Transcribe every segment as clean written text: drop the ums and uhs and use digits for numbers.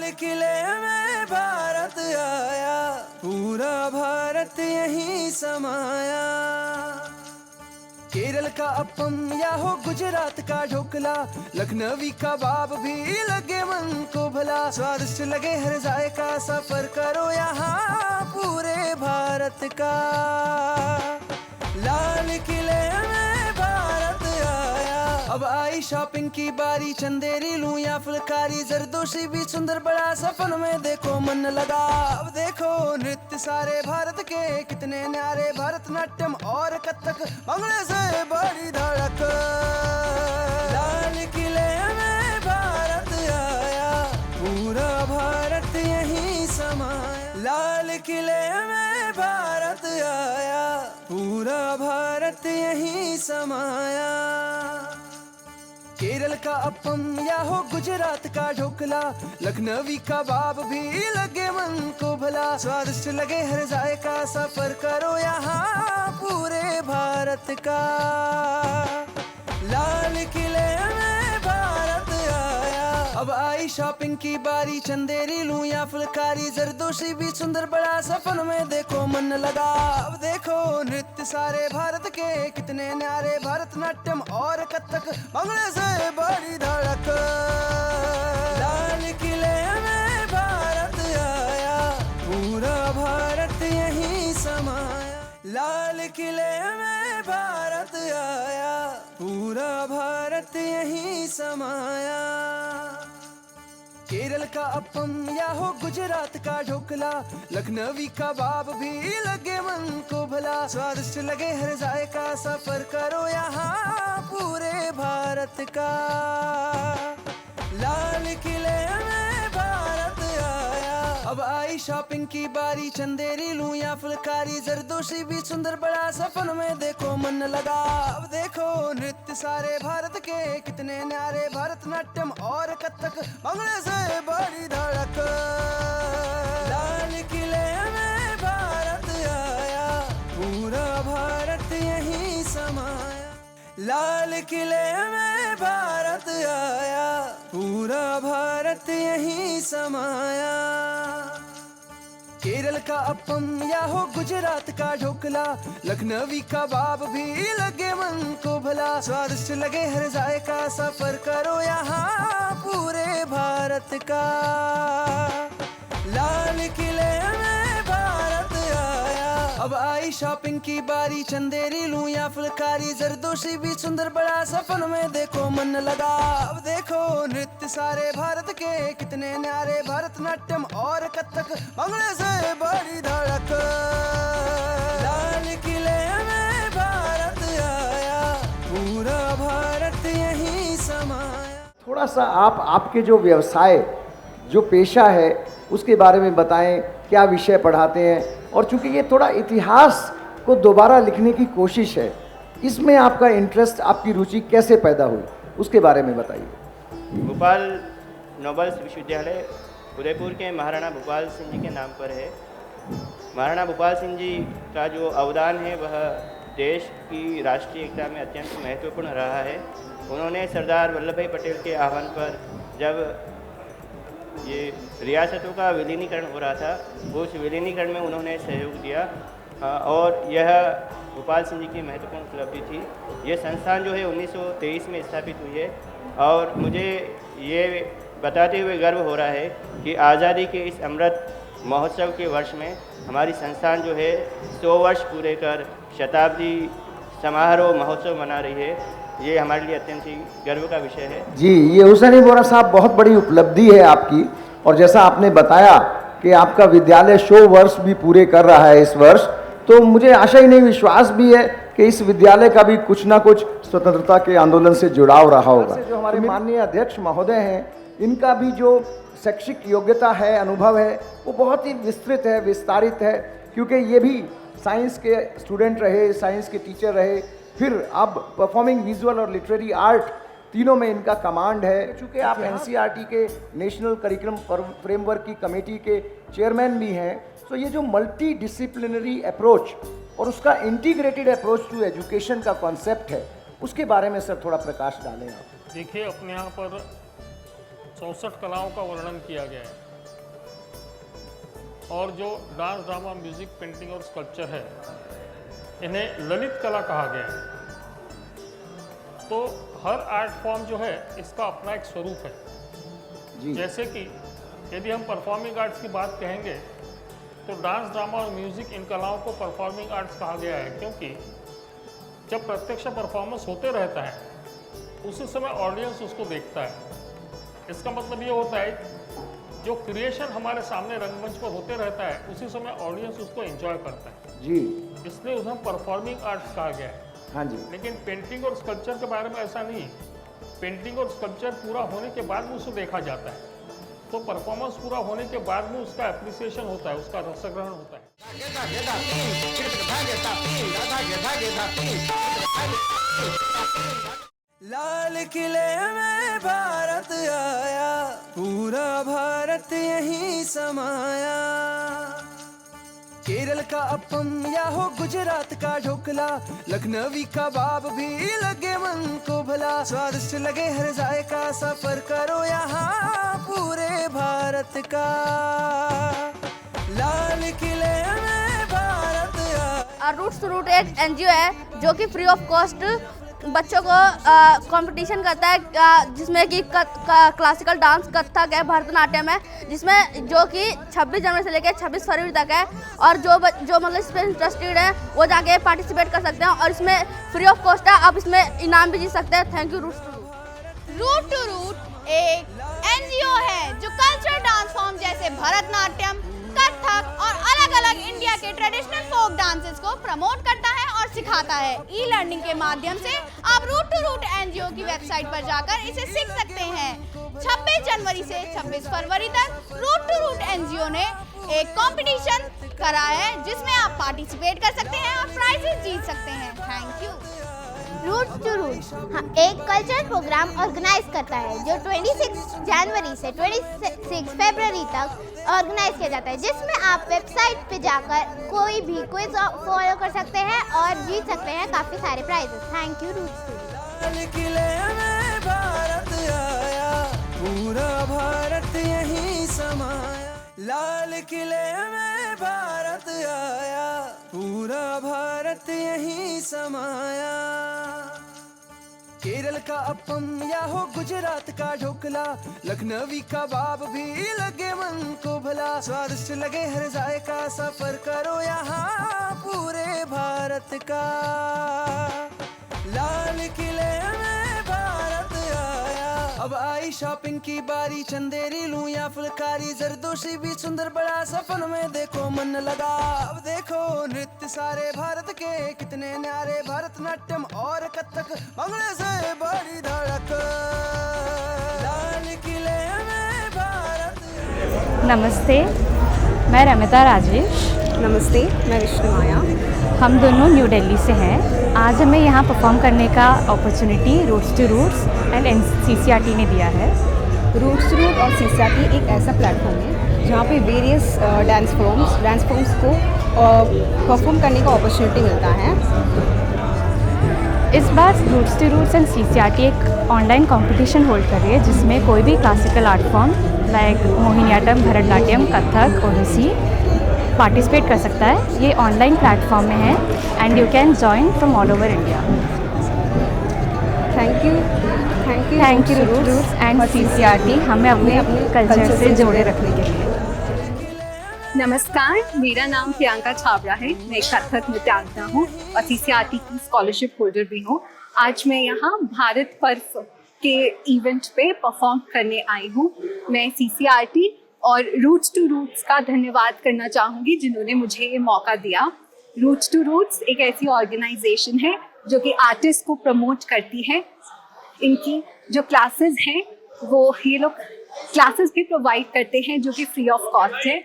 लाल किले में भारत आया, पूरा भारत यहीं समाया। केरल का अपम या हो गुजरात का ढोकला, लखनवी कबाब भी लगे मन को भला। स्वादिष्ट लगे हर जायका, सफर करो यहाँ पूरे भारत का। लाल किले में भारत आया, अब आई शॉपिंग की बारी। चंदेरी लूं या फुलकारी, जरदोशी भी सुंदर बड़ा सफर में देखो मन लगा। अब देखो नृत्य सारे भारत के कितने न्यारे, भरतनाट्यम और कथक भंगड़े से बड़ी धड़क। लाल किले में भारत आया, पूरा भारत यहीं समाया। लाल किले में भारत आया, पूरा भारत यहीं समाया। केरल का अपम या हो गुजरात का ढोकला, लखनवी कबाब भी लगे मन को भला। स्वादिष्ट लगे हर जायका, सफर करो यहाँ पूरे भारत का। लाल किले में भारत आया, अब आई शॉपिंग की बारी। चंदेरी लूं या फुलकारी, जरदोशी भी सुंदर बड़ा सफर में देखो मन लगा। अब देखो नृत्य सारे भारत के कितने न्यारे, भरतनाट्यम और कथक भंगड़े से बड़ी धड़क। लाल किले में भारत आया, पूरा भारत यहीं समाया। लाल किले में भारत आया, पूरा भारत यहीं समाया। केरल का अपम या हो गुजरात का ढोकला, लखनवी कबाब भी लगे मन को भला। स्वादिष्ट लगे हर जायका, सफर करो यहाँ पूरे भारत का। लाल किले में भारत आया, अब आई शॉपिंग की बारी। चंदेरी लूं या फुलकारी, जरदोशी भी सुंदर बड़ा सफर में देखो मन लगा। अब देखो नृत्य सारे भारत के कितने न्यारे, भरतनाट्यम और कथक भंगड़े से बड़ी धड़क। लाल किले में भारत आया, पूरा भारत यहीं समाया। लाल किले में भारत आया, पूरा भारत यहीं समाया। केरल का अपम या हो गुजरात का ढोकला, लखनवी कबाब भी लगे मन को भला। स्वादिष्ट लगे हर जायका, सफर करो यहाँ पूरे भारत का। लाल किले में भारत आया, अब आई शॉपिंग की बारी। चंदेरी लूं या फुलकारी, जरदोशी भी सुंदर बड़ा सफर में देखो मन लगा। अब देखो नृत्य सारे भारत के कितने न्यारे, भरतनाट्यम और कथक भंगड़े से बड़ी धड़क। लाल किले में भारत आया, पूरा भारत यहीं समाया। थोड़ा सा आप आपके जो व्यवसाय जो पेशा है उसके बारे में बताएं, क्या विषय पढ़ाते हैं, और चूंकि ये थोड़ा इतिहास को दोबारा लिखने की कोशिश है, इसमें आपका इंटरेस्ट, आपकी रुचि कैसे पैदा हुई, उसके बारे में बताइए। भोपाल नोबल्स विश्वविद्यालय उदयपुर के महाराणा भोपाल सिंह जी के नाम पर है। महाराणा भोपाल सिंह जी का जो अवदान है वह देश की राष्ट्रीय एकता में अत्यंत महत्वपूर्ण रहा है। उन्होंने सरदार वल्लभ भाई पटेल के आह्वान पर जब ये रियासतों का विलीनीकरण हो रहा था, उस विलीनीकरण में उन्होंने सहयोग दिया और यह भोपाल सिंह जी की महत्वपूर्ण उपलब्धि थी। ये संस्थान जो है 1923 में स्थापित हुई है और मुझे ये बताते हुए गर्व हो रहा है कि आज़ादी के इस अमृत महोत्सव के वर्ष में हमारी संस्थान जो है 100 वर्ष पूरे कर शताब्दी समारोह महोत्सव मना रही है। ये हमारे लिए अत्यंत ही गर्व का विषय है। जी, ये हुसैन बोरा साहब बहुत बड़ी उपलब्धि है आपकी, और जैसा आपने बताया कि आपका विद्यालय 100 वर्ष भी पूरे कर रहा है इस वर्ष, तो मुझे आशा ही नहीं, विश्वास भी है कि इस विद्यालय का भी कुछ ना कुछ स्वतंत्रता के आंदोलन से जुड़ाव रहा होगा। जो हमारे माननीय अध्यक्ष महोदय हैं, इनका भी जो शैक्षिक योग्यता है, अनुभव है, वो बहुत ही विस्तृत है, विस्तारित है, क्योंकि ये भी साइंस के स्टूडेंट रहे, साइंस के टीचर रहे, फिर अब परफॉर्मिंग विजुअल और लिटरेरी आर्ट तीनों में इनका कमांड है। चूँकि आप एनसीईआरटी के नेशनल करिकुलम फ्रेमवर्क की कमेटी के चेयरमैन भी हैं, तो ये जो मल्टी डिसिप्लिनरी अप्रोच और उसका इंटीग्रेटेड अप्रोच टू एजुकेशन का कॉन्सेप्ट है, उसके बारे में सर थोड़ा प्रकाश डालें आप। देखिए, अपने यहाँ पर 64 कलाओं का वर्णन किया गया है और जो डांस, ड्रामा, म्यूजिक, पेंटिंग और स्कल्पचर है, इन्हें ललित कला कहा गया है। तो हर आर्ट फॉर्म जो है इसका अपना एक स्वरूप है जी। जैसे कि यदि हम परफॉर्मिंग आर्ट्स की बात कहेंगे तो डांस, ड्रामा और म्यूजिक, इन कलाओं को परफॉर्मिंग आर्ट्स कहा गया है, क्योंकि जब प्रत्यक्ष परफॉर्मेंस होते रहता है उसी समय ऑडियंस उसको देखता है। इसका मतलब ये होता है जो क्रिएशन हमारे सामने रंगमंच पर होते रहता है उसी समय ऑडियंस उसको एंजॉय करता है जी। इसलिए उसे परफॉर्मिंग आर्ट्स कहा गया है। हाँ जी। लेकिन पेंटिंग और स्कल्पचर के बारे में ऐसा नहीं है। पेंटिंग और स्कल्पचर पूरा होने के बाद में उसे देखा जाता है, तो परफॉर्मेंस पूरा होने के बाद में उसका एप्रिसिएशन होता है, उसका रसग्रहण होता है। लाल किले में भारत आया, पूरा भारत यहीं समाया। केरल का अपम या हो गुजरात का ढोकला, लखनवी कबाब भी लगे मन को भला। स्वादिष्ट लगे हर जायका, सफर करो यहाँ पूरे भारत का। लाल किले में भारत आया। रूट्स टू रूट एक एनजीओ है जो कि फ्री ऑफ कॉस्ट बच्चों को कंपटीशन करता है, जिसमें कि क्लासिकल डांस, कथक है, भरतनाट्यम है, जिसमें जो कि 26 जनवरी से लेकर 26 फरवरी तक है। और जो मतलब इसमें इंटरेस्टेड है वो जाके पार्टिसिपेट कर सकते हैं और इसमें फ्री ऑफ कॉस्ट है, आप इसमें इनाम भी जीत सकते हैं। Thank you Roots to Root. Root to Root एक एनजीओ है जो कल्चरल डांस फॉर्म जैसे भरतनाट्यम, कथक और अलग अलग इंडिया के ट्रेडिशनल फोक डांसेस को प्रमोट करता है और सिखाता है। ई लर्निंग के माध्यम से आप रूट टू रूट एनजीओ की वेबसाइट पर जाकर इसे सीख सकते हैं। 26 जनवरी से 26 फरवरी तक रूट टू रूट एनजीओ ने एक कंपटीशन करा है जिसमें आप पार्टिसिपेट कर सकते हैं और प्राइजेस जीत सकते हैं। Thank you. Root to Root एक कल्चरल प्रोग्राम ऑर्गेनाइज करता है जो 26 जनवरी से 26 फरवरी तक ऑर्गेनाइज किया जाता है, जिसमें आप वेबसाइट पे जाकर कोई भी क्विज फॉलो कर सकते हैं और जीत सकते हैं काफ़ी सारे prizes. Thank you root to root. लाल किले में भारत आया, पूरा भारत यहीं समाया। लाल किले में भारत आया, पूरा भारत यहीं समाया। केरल का अपम या हो गुजरात का ढोकला, लखनवी कबाब भी लगे मन को भला। स्वादिष्ट लगे हर जायका, सफर करो यहाँ पूरे भारत का। लाल किले में भारत आया, अब आई शॉपिंग की बारी। चंदेरी लूं या फुलकारी, जरदोशी भी सुंदर बड़ा, सफर में देखो मन लगा। अब देखो नृत्य सारे भारत के कितने न्यारे, भरतनाट्यम और कथक भंगड़े से बड़ी धड़क। लाल किले में भारत। नमस्ते, मैं रमिता राजेश। नमस्ते, मैं विष्णु माया। हम दोनों न्यू दिल्ली से हैं। आज हमें यहाँ परफॉर्म करने का opportunity roots two roots and NCCRT ने दिया है। रूट्स टू रूट और CCRT एक ऐसा प्लेटफॉर्म है जहाँ पे वेरियस डांस फॉर्म्स को परफॉर्म करने का अपॉर्चुनिटी मिलता है। इस बार रूट्स टू रूट्स एंड CCRT एक ऑनलाइन कंपटीशन होल्ड कर रही है, जिसमें कोई भी classical art form like Mohiniyattam, Bharatanatyam, Kathak, Odissi participate कर सकता है। ये ऑनलाइन प्लेटफॉर्म में है and you can join from all over India. Thank you Roots and CCRT हमें अपने कल्चर से जोड़े रखने के लिए। नमस्कार, मेरा नाम प्रियंका छाबड़ा है। मैं कथक नृत्यांगना हूँ और CCRT की स्कॉलरशिप होल्डर भी हूँ। आज मैं यहाँ भारत पर्व के इवेंट पे परफॉर्म करने आई हूँ। मैं CCRT और रूट्स टू रूट्स का धन्यवाद करना चाहूँगी जिन्होंने मुझे ये मौका दिया। रूट्स टू रूट्स एक ऐसी ऑर्गेनाइजेशन है जो कि आर्टिस्ट को प्रमोट करती है। इनकी जो क्लासेस हैं वो ये लोग क्लासेस भी प्रोवाइड करते हैं जो कि फ्री ऑफ कॉस्ट है।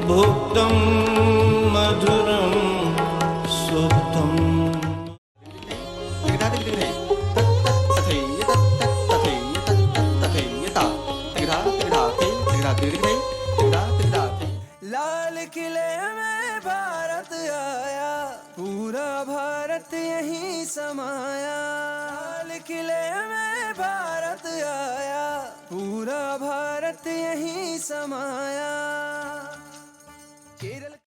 भुक्तं मधुरं भारत आया, पूरा भारत यहीं समाया। लाल किले में भारत आया, पूरा भारत यहीं समाया।